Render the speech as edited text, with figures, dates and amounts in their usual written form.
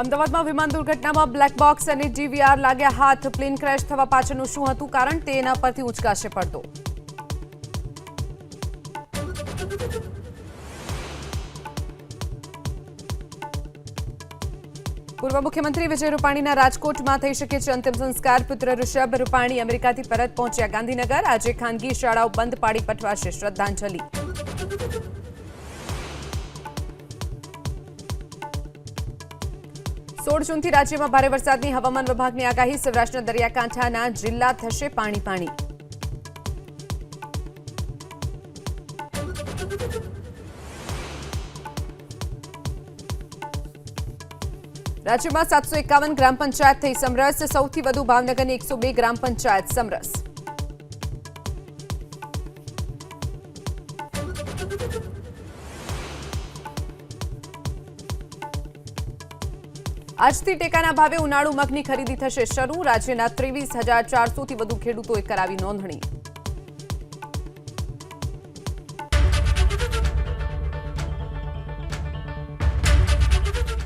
અમદાવાદમાં વિમાન દુર્ઘટનામાં બ્લેક બોક્સ અને ડીવીઆર લાગ્યા હાથ. પ્લેન ક્રેશ થવા પાછળનું શું હતું કારણ તેના પરથી ઉચકાશે પડતો. પૂર્વ મુખ્યમંત્રી વિજય રૂપાણીના રાજકોટમાં થઈ શકે છે અંતિમ સંસ્કાર. પુત્ર ઋષભ રૂપાણી અમેરિકાથી પરત પહોંચ્યા ગાંધીનગર. આજે ખાનગી શાળાઓ બંધ પાડી પઠવાશે શ્રદ્ધાંજલિ. 16 જૂનથી રાજ્યમાં ભારે વરસાદની હવામાન વિભાગની આગાહી. સૌરાષ્ટ્રના દરિયાકાંઠાના જિલ્લા થશે પાણી. રાજ્યમાં 751 ગ્રામ પંચાયત થઈ સમરસ. સૌથી વધુ ભાવનગરની 102 ગ્રામ પંચાયત સમરસ. આજથી ટેકાના ભાવે ઉનાળુ મગની ખરીદી થશે શરૂ. રાજ્યના 23,400થી વધુ ખેડૂતોએ કરાવી નોંધણી.